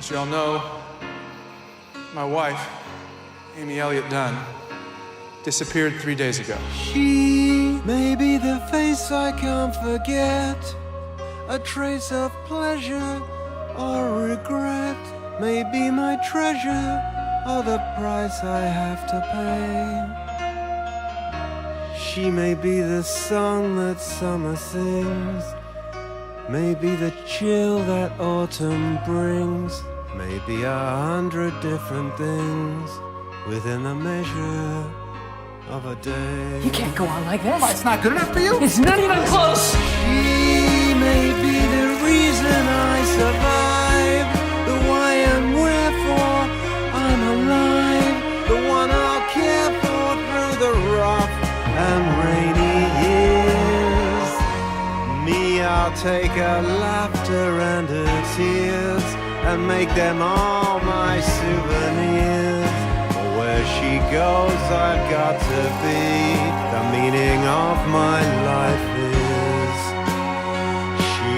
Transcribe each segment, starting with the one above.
As you all know, my wife, Amy Elliott Dunn, disappeared 3 days ago. She may be the face I can't forget, a trace of pleasure or regret, may be my treasure or the price I have to pay. She may be the song that summer sings, may be the chill that autumn brings, may be 100 different things within the measure of a day. You can't go on like this. Why, it's not good enough for you? It's not even close. She may be the reason I survive, the why and wherefore I'm alive, the one I'll care for through the rough and rainy years. Me, I'll take her laughter and her tears and make them all my souvenirs. Where she goes, I've got to be. The meaning of my life is she.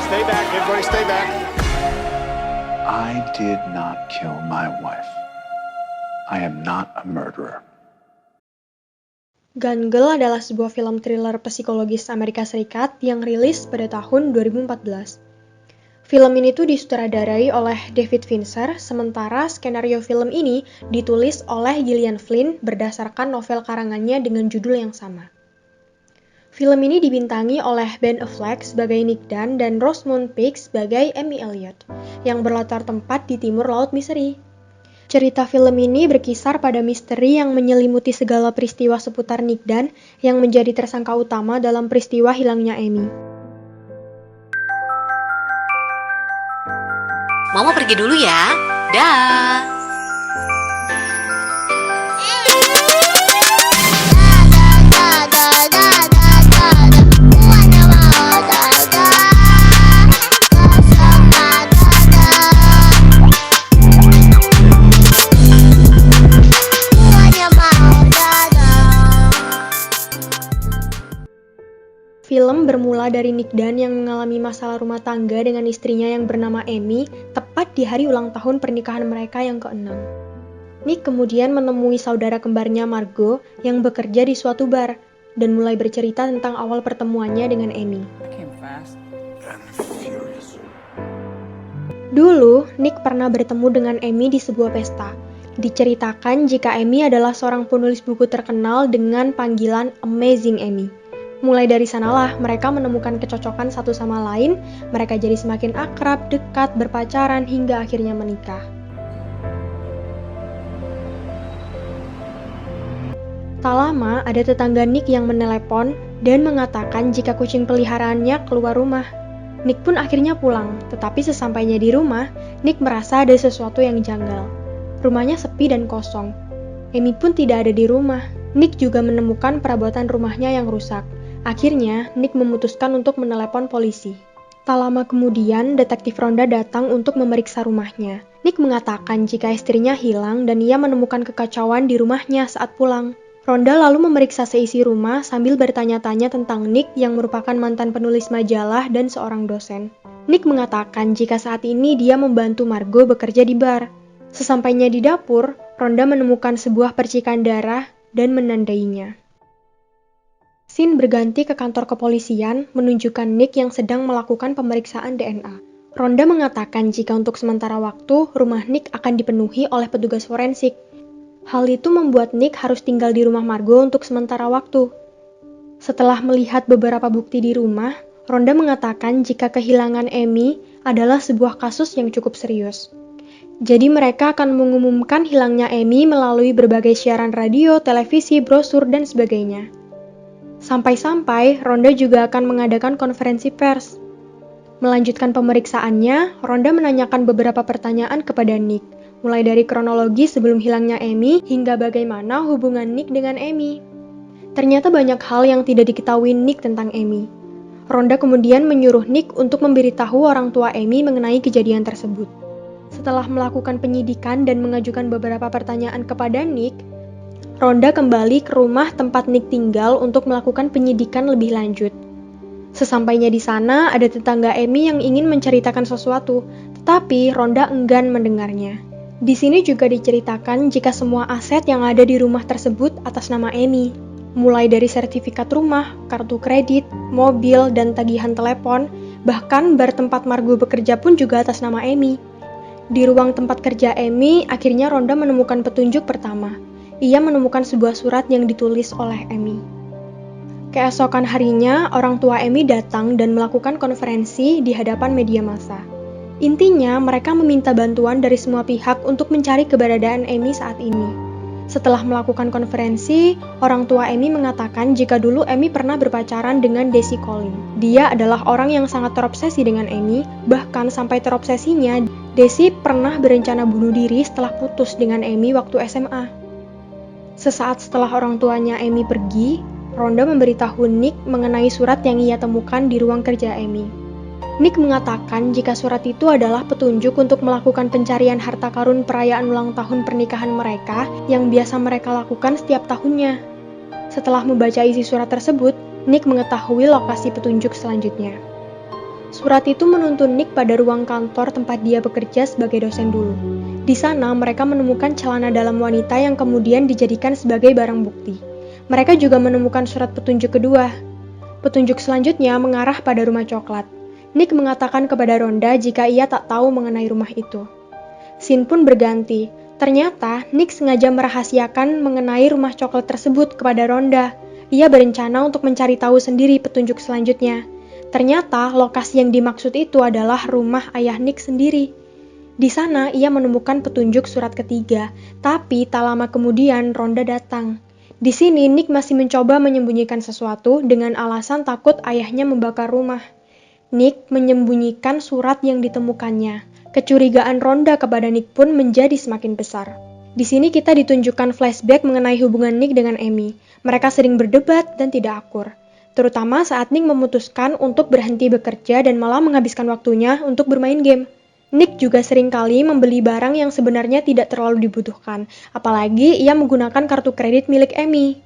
Stay back, everybody stay back. I did not kill my wife. I am not a murderer. Gun Girl adalah sebuah film thriller psikologis Amerika Serikat yang rilis pada tahun 2014. Film ini tuh disutradarai oleh David Fincher, sementara skenario film ini ditulis oleh Gillian Flynn berdasarkan novel karangannya dengan judul yang sama. Film ini dibintangi oleh Ben Affleck sebagai Nick Dunn dan Rosamund Pike sebagai Amy Elliott, yang berlatar tempat di timur laut Missouri. Cerita film ini berkisar pada misteri yang menyelimuti segala peristiwa seputar Nick Dunn yang menjadi tersangka utama dalam peristiwa hilangnya Amy. Mama pergi dulu ya. Dah. Film bermula dari Nick Dunn yang mengalami masalah rumah tangga dengan istrinya yang bernama Amy tepat di hari ulang tahun pernikahan mereka yang ke-6. Nick kemudian menemui saudara kembarnya Margot yang bekerja di suatu bar dan mulai bercerita tentang awal pertemuannya dengan Amy. Dulu, Nick pernah bertemu dengan Amy di sebuah pesta. Diceritakan jika Amy adalah seorang penulis buku terkenal dengan panggilan Amazing Amy. Mulai dari sanalah mereka menemukan kecocokan satu sama lain, mereka jadi semakin akrab, dekat, berpacaran, hingga akhirnya menikah. Tak lama, ada tetangga Nick yang menelepon dan mengatakan jika kucing peliharaannya keluar rumah. Nick pun akhirnya pulang, tetapi sesampainya di rumah, Nick merasa ada sesuatu yang janggal. Rumahnya sepi dan kosong. Amy pun tidak ada di rumah. Nick juga menemukan perabotan rumahnya yang rusak. Akhirnya, Nick memutuskan untuk menelepon polisi. Tak lama kemudian, detektif Ronda datang untuk memeriksa rumahnya. Nick mengatakan jika istrinya hilang dan ia menemukan kekacauan di rumahnya saat pulang. Ronda lalu memeriksa seisi rumah sambil bertanya-tanya tentang Nick yang merupakan mantan penulis majalah dan seorang dosen. Nick mengatakan jika saat ini dia membantu Margot bekerja di bar. Sesampainya di dapur, Ronda menemukan sebuah percikan darah dan menandainya. Scene berganti ke kantor kepolisian menunjukkan Nick yang sedang melakukan pemeriksaan DNA. Ronda mengatakan jika untuk sementara waktu, rumah Nick akan dipenuhi oleh petugas forensik. Hal itu membuat Nick harus tinggal di rumah Margot untuk sementara waktu. Setelah melihat beberapa bukti di rumah, Ronda mengatakan jika kehilangan Amy adalah sebuah kasus yang cukup serius. Jadi mereka akan mengumumkan hilangnya Amy melalui berbagai siaran radio, televisi, brosur, dan sebagainya. Sampai-sampai, Ronda juga akan mengadakan konferensi pers. Melanjutkan pemeriksaannya, Ronda menanyakan beberapa pertanyaan kepada Nick, mulai dari kronologi sebelum hilangnya Amy hingga bagaimana hubungan Nick dengan Amy. Ternyata banyak hal yang tidak diketahui Nick tentang Amy. Ronda kemudian menyuruh Nick untuk memberitahu orang tua Amy mengenai kejadian tersebut. Setelah melakukan penyidikan dan mengajukan beberapa pertanyaan kepada Nick, Rhonda kembali ke rumah tempat Nick tinggal untuk melakukan penyidikan lebih lanjut. Sesampainya di sana, ada tetangga Amy yang ingin menceritakan sesuatu, tetapi Rhonda enggan mendengarnya. Di sini juga diceritakan jika semua aset yang ada di rumah tersebut atas nama Amy, mulai dari sertifikat rumah, kartu kredit, mobil, dan tagihan telepon, bahkan bar tempat Margo bekerja pun juga atas nama Amy. Di ruang tempat kerja Amy, akhirnya Rhonda menemukan petunjuk pertama. Ia menemukan sebuah surat yang ditulis oleh Amy. Keesokan harinya, orang tua Amy datang dan melakukan konferensi di hadapan media massa. Intinya, mereka meminta bantuan dari semua pihak untuk mencari keberadaan Amy saat ini. Setelah melakukan konferensi, orang tua Amy mengatakan jika dulu Amy pernah berpacaran dengan Daisy Collin. Dia adalah orang yang sangat terobsesi dengan Amy, bahkan sampai terobsesinya, Daisy pernah berencana bunuh diri setelah putus dengan Amy waktu SMA. Sesaat setelah orang tuanya Amy pergi, Rhonda memberitahu Nick mengenai surat yang ia temukan di ruang kerja Amy. Nick mengatakan jika surat itu adalah petunjuk untuk melakukan pencarian harta karun perayaan ulang tahun pernikahan mereka yang biasa mereka lakukan setiap tahunnya. Setelah membaca isi surat tersebut, Nick mengetahui lokasi petunjuk selanjutnya. Surat itu menuntun Nick pada ruang kantor tempat dia bekerja sebagai dosen dulu. Di sana mereka menemukan celana dalam wanita yang kemudian dijadikan sebagai barang bukti. Mereka juga menemukan surat petunjuk kedua. Petunjuk selanjutnya mengarah pada rumah coklat. Nick mengatakan kepada Rhonda jika ia tak tahu mengenai rumah itu. Scene pun berganti. Ternyata Nick sengaja merahasiakan mengenai rumah coklat tersebut kepada Rhonda. Ia berencana untuk mencari tahu sendiri petunjuk selanjutnya. Ternyata lokasi yang dimaksud itu adalah rumah ayah Nick sendiri. Di sana ia menemukan petunjuk surat ketiga, tapi tak lama kemudian Rhonda datang. Di sini Nick masih mencoba menyembunyikan sesuatu dengan alasan takut ayahnya membakar rumah. Nick menyembunyikan surat yang ditemukannya. Kecurigaan Rhonda kepada Nick pun menjadi semakin besar. Di sini kita ditunjukkan flashback mengenai hubungan Nick dengan Amy. Mereka sering berdebat dan tidak akur. Terutama saat Nick memutuskan untuk berhenti bekerja dan malah menghabiskan waktunya untuk bermain game. Nick juga sering kali membeli barang yang sebenarnya tidak terlalu dibutuhkan, apalagi ia menggunakan kartu kredit milik Amy.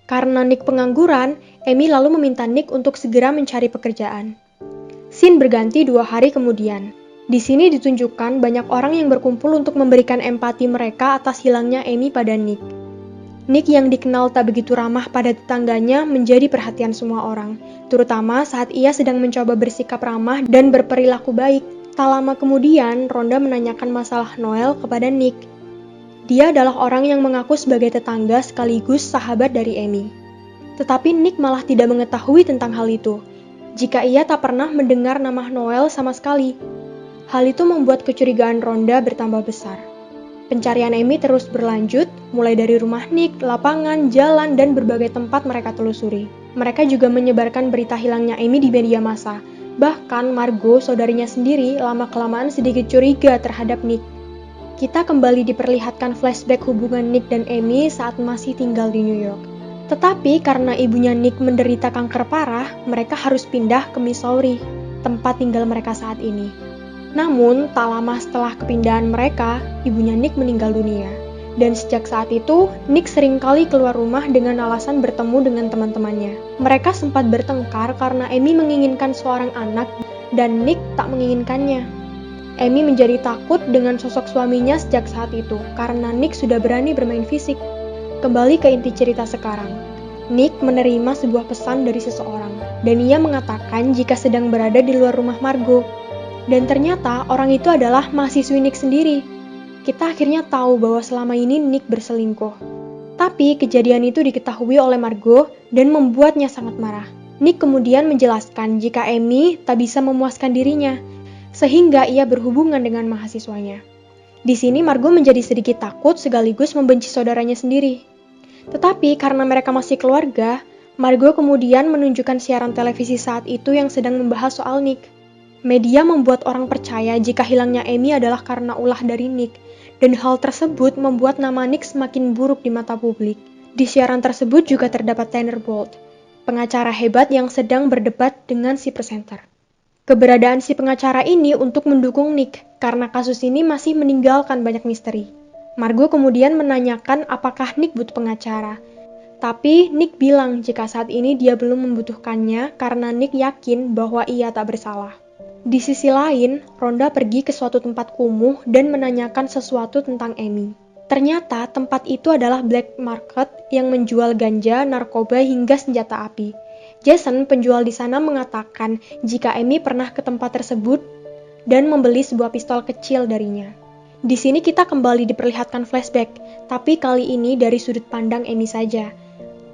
Karena Nick pengangguran, Amy lalu meminta Nick untuk segera mencari pekerjaan. Scene berganti 2 hari kemudian. Di sini ditunjukkan banyak orang yang berkumpul untuk memberikan empati mereka atas hilangnya Amy pada Nick. Nick yang dikenal tak begitu ramah pada tetangganya menjadi perhatian semua orang, terutama saat ia sedang mencoba bersikap ramah dan berperilaku baik. Tak lama kemudian, Rhonda menanyakan masalah Noel kepada Nick. Dia adalah orang yang mengaku sebagai tetangga sekaligus sahabat dari Amy. Tetapi Nick malah tidak mengetahui tentang hal itu, jika ia tak pernah mendengar nama Noel sama sekali. Hal itu membuat kecurigaan Rhonda bertambah besar. Pencarian Amy terus berlanjut, mulai dari rumah Nick, lapangan, jalan, dan berbagai tempat mereka telusuri. Mereka juga menyebarkan berita hilangnya Amy di media massa. Bahkan Margo, saudarinya sendiri, lama-kelamaan sedikit curiga terhadap Nick. Kita kembali diperlihatkan flashback hubungan Nick dan Amy saat masih tinggal di New York. Tetapi karena ibunya Nick menderita kanker parah, mereka harus pindah ke Missouri, tempat tinggal mereka saat ini. Namun, tak lama setelah kepindahan mereka, ibunya Nick meninggal dunia. Dan sejak saat itu, Nick seringkali keluar rumah dengan alasan bertemu dengan teman-temannya. Mereka sempat bertengkar karena Amy menginginkan seorang anak dan Nick tak menginginkannya. Amy menjadi takut dengan sosok suaminya sejak saat itu karena Nick sudah berani bermain fisik. Kembali ke inti cerita sekarang. Nick menerima sebuah pesan dari seseorang dan ia mengatakan jika sedang berada di luar rumah Margo. Dan ternyata orang itu adalah mahasiswi Nick sendiri. Kita akhirnya tahu bahwa selama ini Nick berselingkuh. Tapi kejadian itu diketahui oleh Margo dan membuatnya sangat marah. Nick kemudian menjelaskan jika Amy tak bisa memuaskan dirinya, sehingga ia berhubungan dengan mahasiswanya. Di sini Margo menjadi sedikit takut sekaligus membenci saudaranya sendiri. Tetapi karena mereka masih keluarga, Margo kemudian menunjukkan siaran televisi saat itu yang sedang membahas soal Nick. Media membuat orang percaya jika hilangnya Amy adalah karena ulah dari Nick, dan hal tersebut membuat nama Nick semakin buruk di mata publik. Di siaran tersebut juga terdapat Tanner Bolt, pengacara hebat yang sedang berdebat dengan si presenter. Keberadaan si pengacara ini untuk mendukung Nick, karena kasus ini masih meninggalkan banyak misteri. Margo kemudian menanyakan apakah Nick butuh pengacara. Tapi Nick bilang jika saat ini dia belum membutuhkannya karena Nick yakin bahwa ia tak bersalah. Di sisi lain, Rhonda pergi ke suatu tempat kumuh dan menanyakan sesuatu tentang Amy. Ternyata tempat itu adalah black market yang menjual ganja, narkoba hingga senjata api. Jason, penjual di sana, mengatakan jika Amy pernah ke tempat tersebut dan membeli sebuah pistol kecil darinya. Di sini kita kembali diperlihatkan flashback, tapi kali ini dari sudut pandang Amy saja.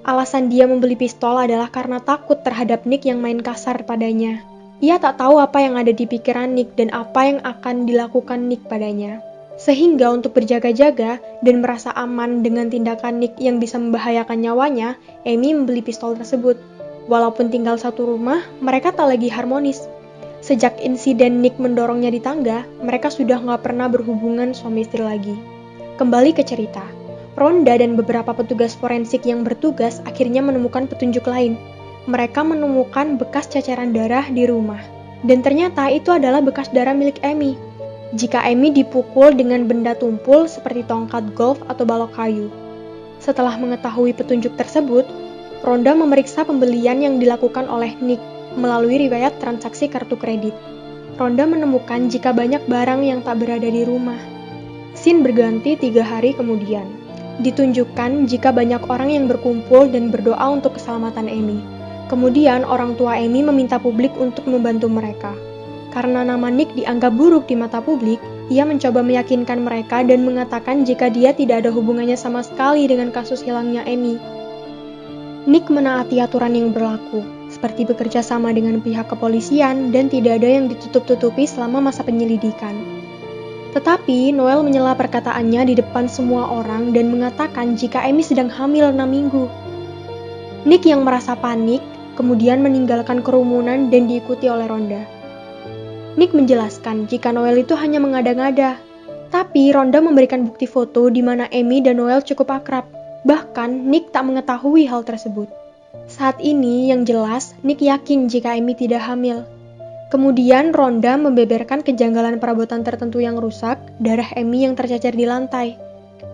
Alasan dia membeli pistol adalah karena takut terhadap Nick yang main kasar padanya. Ia tak tahu apa yang ada di pikiran Nick dan apa yang akan dilakukan Nick padanya. Sehingga untuk berjaga-jaga dan merasa aman dengan tindakan Nick yang bisa membahayakan nyawanya, Amy membeli pistol tersebut. Walaupun tinggal satu rumah, mereka tak lagi harmonis. Sejak insiden Nick mendorongnya di tangga, mereka sudah nggak pernah berhubungan suami istri lagi. Kembali ke cerita. Rhonda dan beberapa petugas forensik yang bertugas akhirnya menemukan petunjuk lain. Mereka menemukan bekas ceceran darah di rumah. Dan ternyata itu adalah bekas darah milik Amy. Jika Amy dipukul dengan benda tumpul seperti tongkat golf atau balok kayu. Setelah mengetahui petunjuk tersebut, Rhonda memeriksa pembelian yang dilakukan oleh Nick melalui riwayat transaksi kartu kredit. Rhonda menemukan jika banyak barang yang tak berada di rumah. Scene berganti 3 hari kemudian. Ditunjukkan jika banyak orang yang berkumpul dan berdoa untuk keselamatan Amy. Kemudian orang tua Amy meminta publik untuk membantu mereka. Karena nama Nick dianggap buruk di mata publik, ia mencoba meyakinkan mereka dan mengatakan jika dia tidak ada hubungannya sama sekali dengan kasus hilangnya Amy. Nick menaati aturan yang berlaku, seperti bekerja sama dengan pihak kepolisian dan tidak ada yang ditutup-tutupi selama masa penyelidikan. Tetapi Noel menyela perkataannya di depan semua orang dan mengatakan jika Amy sedang hamil 6 minggu. Nick yang merasa panik, kemudian meninggalkan kerumunan dan diikuti oleh Rhonda. Nick menjelaskan jika Noel itu hanya mengada-ngada, tapi Rhonda memberikan bukti foto di mana Amy dan Noel cukup akrab. Bahkan Nick tak mengetahui hal tersebut. Saat ini yang jelas Nick yakin jika Amy tidak hamil. Kemudian Rhonda membeberkan kejanggalan perabotan tertentu yang rusak, darah Amy yang tercecer di lantai.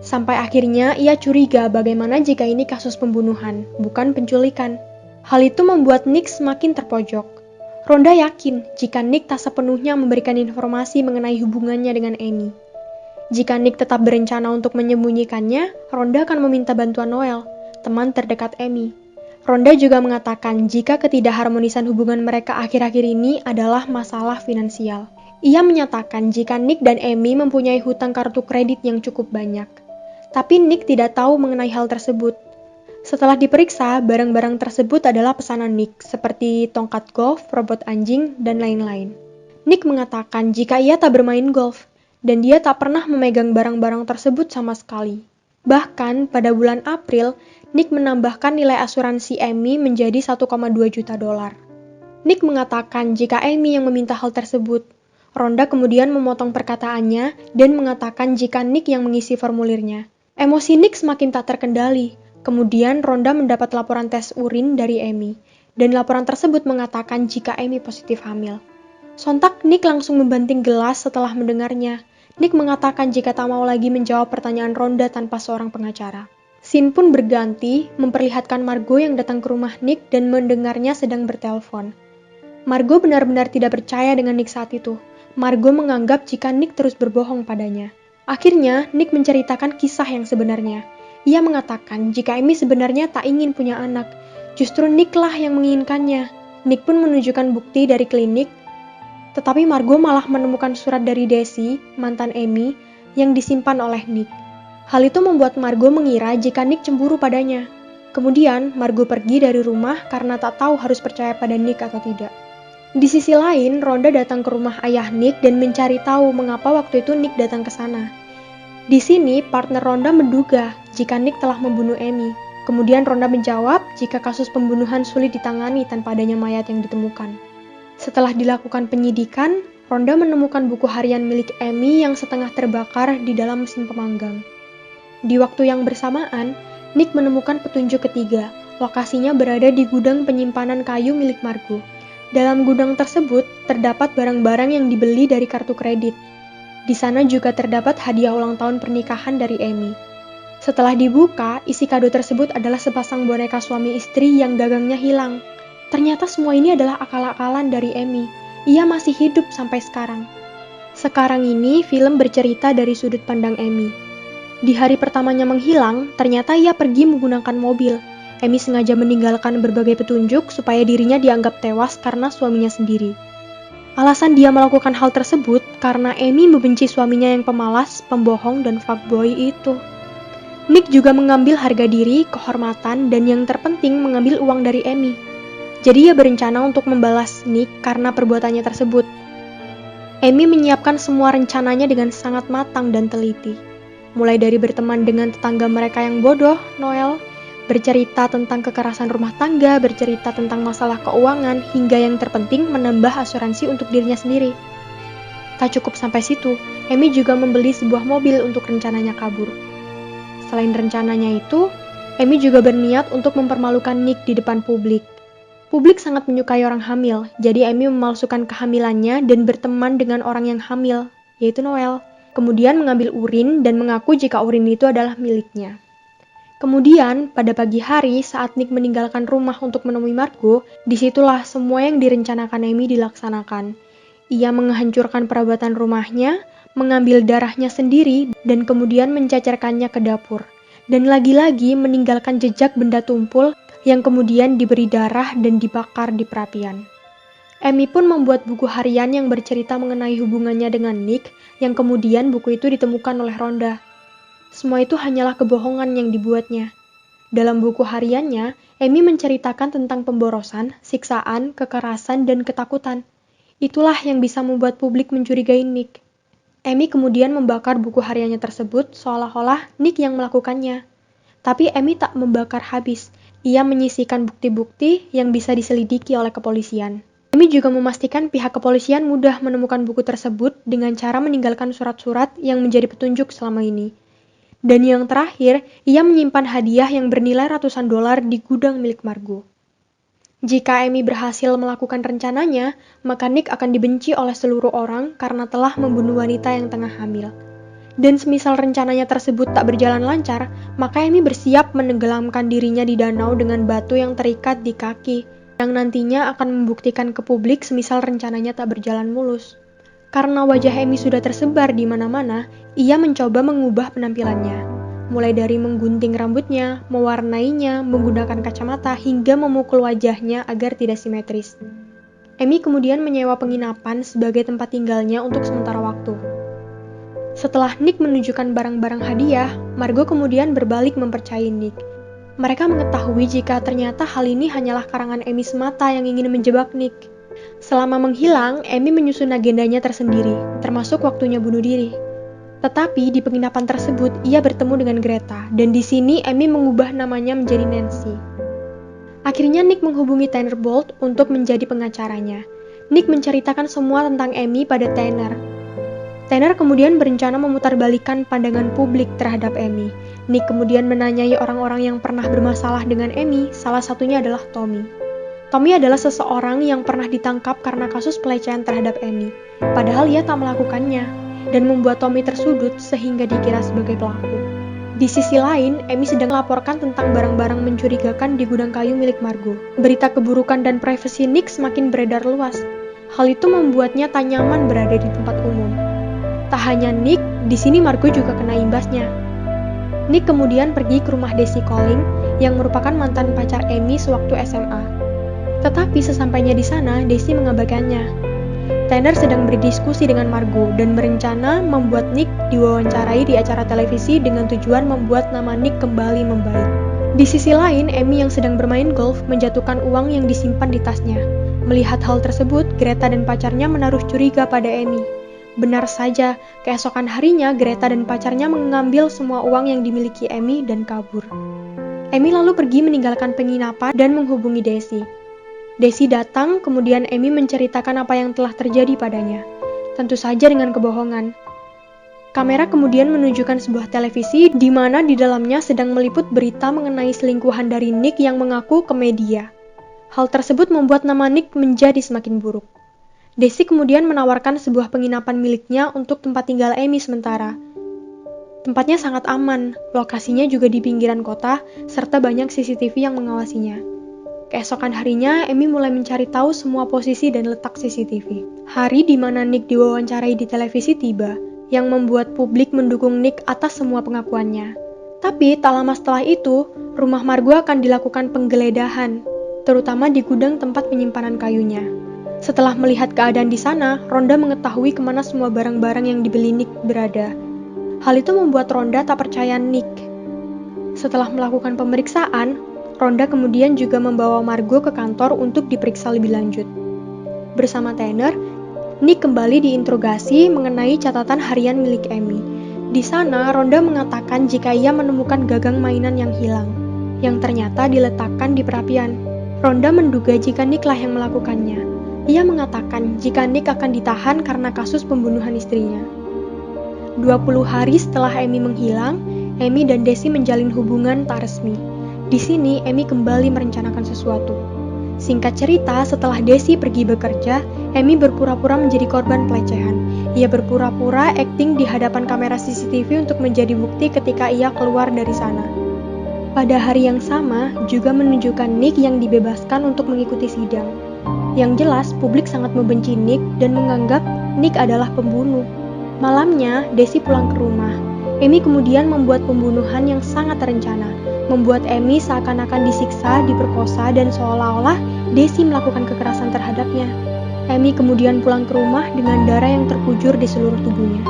Sampai akhirnya ia curiga bagaimana jika ini kasus pembunuhan, bukan penculikan. Hal itu membuat Nick semakin terpojok. Rhonda yakin jika Nick tak sepenuhnya memberikan informasi mengenai hubungannya dengan Amy. Jika Nick tetap berencana untuk menyembunyikannya, Rhonda akan meminta bantuan Noel, teman terdekat Amy. Rhonda juga mengatakan jika ketidakharmonisan hubungan mereka akhir-akhir ini adalah masalah finansial. Ia menyatakan jika Nick dan Amy mempunyai hutang kartu kredit yang cukup banyak. Tapi Nick tidak tahu mengenai hal tersebut. Setelah diperiksa, barang-barang tersebut adalah pesanan Nick, seperti tongkat golf, robot anjing, dan lain-lain. Nick mengatakan jika ia tak bermain golf, dan dia tak pernah memegang barang-barang tersebut sama sekali. Bahkan pada bulan April, Nick menambahkan nilai asuransi Amy menjadi 1,2 juta dolar. Nick mengatakan jika Amy yang meminta hal tersebut. Rhonda kemudian memotong perkataannya dan mengatakan jika Nick yang mengisi formulirnya. Emosi Nick semakin tak terkendali. Kemudian Rhonda mendapat laporan tes urin dari Amy, dan laporan tersebut mengatakan jika Amy positif hamil. Sontak Nick langsung membanting gelas setelah mendengarnya. Nick mengatakan jika tak mau lagi menjawab pertanyaan Rhonda tanpa seorang pengacara. Scene pun berganti, memperlihatkan Margo yang datang ke rumah Nick dan mendengarnya sedang bertelepon. Margo benar-benar tidak percaya dengan Nick saat itu. Margo menganggap jika Nick terus berbohong padanya. Akhirnya, Nick menceritakan kisah yang sebenarnya. Ia mengatakan jika Amy sebenarnya tak ingin punya anak, justru Nick lah yang menginginkannya. Nick pun menunjukkan bukti dari klinik, tetapi Margo malah menemukan surat dari Desi, mantan Amy, yang disimpan oleh Nick. Hal itu membuat Margo mengira jika Nick cemburu padanya. Kemudian, Margo pergi dari rumah karena tak tahu harus percaya pada Nick atau tidak. Di sisi lain, Rhonda datang ke rumah ayah Nick dan mencari tahu mengapa waktu itu Nick datang ke sana. Di sini, partner Rhonda menduga jika Nick telah membunuh Amy. Kemudian Rhonda menjawab jika kasus pembunuhan sulit ditangani tanpa adanya mayat yang ditemukan. Setelah dilakukan penyidikan, Rhonda menemukan buku harian milik Amy yang setengah terbakar di dalam mesin pemanggang. Di waktu yang bersamaan, Nick menemukan petunjuk ketiga. Lokasinya berada di gudang penyimpanan kayu milik Margo. Dalam gudang tersebut, terdapat barang-barang yang dibeli dari kartu kredit. Di sana juga terdapat hadiah ulang tahun pernikahan dari Amy. Setelah dibuka, isi kado tersebut adalah sepasang boneka suami istri yang gagangnya hilang. Ternyata semua ini adalah akal-akalan dari Amy. Ia masih hidup sampai sekarang. Sekarang ini, film bercerita dari sudut pandang Amy. Di hari pertamanya menghilang, ternyata ia pergi menggunakan mobil. Amy sengaja meninggalkan berbagai petunjuk supaya dirinya dianggap tewas karena suaminya sendiri. Alasan dia melakukan hal tersebut karena Amy membenci suaminya yang pemalas, pembohong, dan fuckboy itu. Nick juga mengambil harga diri, kehormatan, dan yang terpenting mengambil uang dari Amy. Jadi ia berencana untuk membalas Nick karena perbuatannya tersebut. Amy menyiapkan semua rencananya dengan sangat matang dan teliti. Mulai dari berteman dengan tetangga mereka yang bodoh, Noel, bercerita tentang kekerasan rumah tangga, bercerita tentang masalah keuangan, hingga yang terpenting menambah asuransi untuk dirinya sendiri. Tak cukup sampai situ, Amy juga membeli sebuah mobil untuk rencananya kabur. Selain rencananya itu, Amy juga berniat untuk mempermalukan Nick di depan publik. Publik sangat menyukai orang hamil, jadi Amy memalsukan kehamilannya dan berteman dengan orang yang hamil, yaitu Noel. Kemudian mengambil urin dan mengaku jika urin itu adalah miliknya. Kemudian, pada pagi hari saat Nick meninggalkan rumah untuk menemui Margo, disitulah semua yang direncanakan Amy dilaksanakan. Ia menghancurkan perabatan rumahnya, mengambil darahnya sendiri, dan kemudian mencacarkannya ke dapur. Dan lagi-lagi meninggalkan jejak benda tumpul yang kemudian diberi darah dan dibakar di perapian. Amy pun membuat buku harian yang bercerita mengenai hubungannya dengan Nick, yang kemudian buku itu ditemukan oleh Rhonda. Semua itu hanyalah kebohongan yang dibuatnya. Dalam buku hariannya, Amy menceritakan tentang pemborosan, siksaan, kekerasan, dan ketakutan. Itulah yang bisa membuat publik mencurigai Nick. Amy kemudian membakar buku hariannya tersebut seolah-olah Nick yang melakukannya. Tapi Amy tak membakar habis. Ia menyisihkan bukti-bukti yang bisa diselidiki oleh kepolisian. Amy juga memastikan pihak kepolisian mudah menemukan buku tersebut dengan cara meninggalkan surat-surat yang menjadi petunjuk selama ini. Dan yang terakhir, ia menyimpan hadiah yang bernilai ratusan dolar di gudang milik Margo. Jika Amy berhasil melakukan rencananya, maka Nick akan dibenci oleh seluruh orang karena telah membunuh wanita yang tengah hamil. Dan semisal rencananya tersebut tak berjalan lancar, maka Amy bersiap menenggelamkan dirinya di danau dengan batu yang terikat di kaki, yang nantinya akan membuktikan ke publik semisal rencananya tak berjalan mulus. Karena wajah Amy sudah tersebar di mana-mana, ia mencoba mengubah penampilannya. Mulai dari menggunting rambutnya, mewarnainya, menggunakan kacamata, hingga memukul wajahnya agar tidak simetris. Amy kemudian menyewa penginapan sebagai tempat tinggalnya untuk sementara waktu. Setelah Nick menunjukkan barang-barang hadiah, Margo kemudian berbalik mempercayai Nick. Mereka mengetahui jika ternyata hal ini hanyalah karangan Amy semata yang ingin menjebak Nick. Selama menghilang, Amy menyusun agendanya tersendiri, termasuk waktunya bunuh diri. Tetapi di penginapan tersebut, ia bertemu dengan Greta, dan di sini Amy mengubah namanya menjadi Nancy. Akhirnya Nick menghubungi Tanner Bolt untuk menjadi pengacaranya. Nick menceritakan semua tentang Amy pada Tanner. Tanner kemudian berencana memutarbalikkan pandangan publik terhadap Amy. Nick kemudian menanyai orang-orang yang pernah bermasalah dengan Amy, salah satunya adalah Tommy. Tommy adalah seseorang yang pernah ditangkap karena kasus pelecehan terhadap Amy, padahal ia tak melakukannya, dan membuat Tommy tersudut sehingga dikira sebagai pelaku. Di sisi lain, Amy sedang melaporkan tentang barang-barang mencurigakan di gudang kayu milik Margo. Berita keburukan dan privasi Nick semakin beredar luas. Hal itu membuatnya tak nyaman berada di tempat umum. Tak hanya Nick, di sini Margo juga kena imbasnya. Nick kemudian pergi ke rumah Daisy Colling yang merupakan mantan pacar Amy sewaktu SMA. Tetapi sesampainya di sana, Daisy mengabaikannya. Tanner sedang berdiskusi dengan Margo dan berencana membuat Nick diwawancarai di acara televisi dengan tujuan membuat nama Nick kembali membaik. Di sisi lain, Amy yang sedang bermain golf menjatuhkan uang yang disimpan di tasnya. Melihat hal tersebut, Greta dan pacarnya menaruh curiga pada Amy. Benar saja, keesokan harinya Greta dan pacarnya mengambil semua uang yang dimiliki Amy dan kabur. Amy lalu pergi meninggalkan penginapan dan menghubungi Daisy. Daisy datang, kemudian Amy menceritakan apa yang telah terjadi padanya. Tentu saja dengan kebohongan. Kamera kemudian menunjukkan sebuah televisi di mana di dalamnya sedang meliput berita mengenai selingkuhan dari Nick yang mengaku ke media. Hal tersebut membuat nama Nick menjadi semakin buruk. Desi kemudian menawarkan sebuah penginapan miliknya untuk tempat tinggal Amy sementara. Tempatnya sangat aman, lokasinya juga di pinggiran kota, serta banyak CCTV yang mengawasinya. Keesokan harinya, Amy mulai mencari tahu semua posisi dan letak CCTV. Hari di mana Nick diwawancarai di televisi tiba, yang membuat publik mendukung Nick atas semua pengakuannya. Tapi tak lama setelah itu, rumah Margo akan dilakukan penggeledahan, terutama di gudang tempat penyimpanan kayunya. Setelah melihat keadaan di sana, Rhonda mengetahui kemana semua barang-barang yang dibeli Nick berada. Hal itu membuat Rhonda tak percaya Nick. Setelah melakukan pemeriksaan, Rhonda kemudian juga membawa Margo ke kantor untuk diperiksa lebih lanjut. Bersama Tanner, Nick kembali diinterogasi mengenai catatan harian milik Amy. Di sana, Rhonda mengatakan jika ia menemukan gagang mainan yang hilang, yang ternyata diletakkan di perapian. Rhonda menduga jika Nick lah yang melakukannya. Ia mengatakan jika Nick akan ditahan karena kasus pembunuhan istrinya. 20 hari setelah Amy menghilang, Amy dan Desi menjalin hubungan tak resmi. Di sini, Amy kembali merencanakan sesuatu. Singkat cerita, setelah Desi pergi bekerja, Amy berpura-pura menjadi korban pelecehan. Ia berpura-pura akting di hadapan kamera CCTV untuk menjadi bukti ketika ia keluar dari sana. Pada hari yang sama, juga menunjukkan Nick yang dibebaskan untuk mengikuti sidang. Yang jelas, publik sangat membenci Nick dan menganggap Nick adalah pembunuh. Malamnya, Desi pulang ke rumah. Amy kemudian membuat pembunuhan yang sangat terencana, membuat Amy seakan-akan disiksa, diperkosa, dan seolah-olah Desi melakukan kekerasan terhadapnya. Amy kemudian pulang ke rumah dengan darah yang terkujur di seluruh tubuhnya.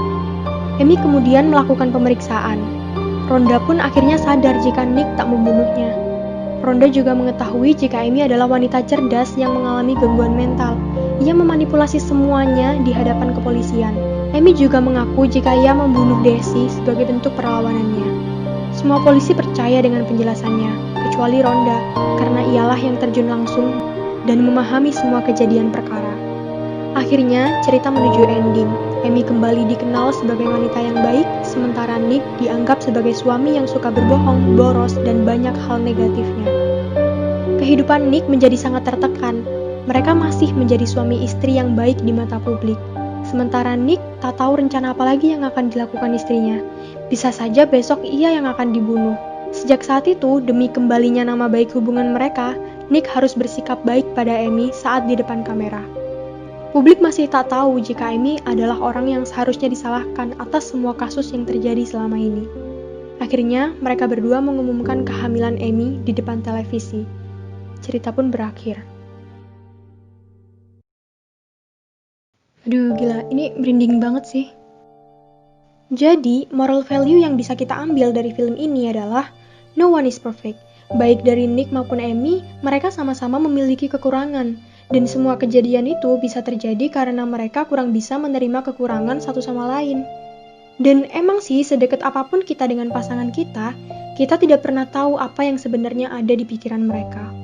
Amy kemudian melakukan pemeriksaan. Rhonda pun akhirnya sadar jika Nick tak membunuhnya. Rhonda juga mengetahui jika Amy adalah wanita cerdas yang mengalami gangguan mental. Ia memanipulasi semuanya di hadapan kepolisian. Amy juga mengaku jika ia membunuh Desi sebagai bentuk perlawanannya. Semua polisi percaya dengan penjelasannya, kecuali Rhonda, karena ialah yang terjun langsung dan memahami semua kejadian perkara. Akhirnya, cerita menuju ending. Amy kembali dikenal sebagai wanita yang baik, sementara Nick dianggap sebagai suami yang suka berbohong, boros, dan banyak hal negatifnya. Kehidupan Nick menjadi sangat tertekan. Mereka masih menjadi suami istri yang baik di mata publik. Sementara Nick tak tahu rencana apa lagi yang akan dilakukan istrinya. Bisa saja besok ia yang akan dibunuh. Sejak saat itu, demi kembalinya nama baik hubungan mereka, Nick harus bersikap baik pada Amy saat di depan kamera. Publik masih tak tahu jika Amy adalah orang yang seharusnya disalahkan atas semua kasus yang terjadi selama ini. Akhirnya, mereka berdua mengumumkan kehamilan Amy di depan televisi. Cerita pun berakhir. Aduh, gila, ini merinding banget sih. Jadi, moral value yang bisa kita ambil dari film ini adalah no one is perfect. Baik dari Nick maupun Amy, mereka sama-sama memiliki kekurangan. Dan semua kejadian itu bisa terjadi karena mereka kurang bisa menerima kekurangan satu sama lain. Dan emang sih, sedekat apapun kita dengan pasangan kita, kita tidak pernah tahu apa yang sebenarnya ada di pikiran mereka.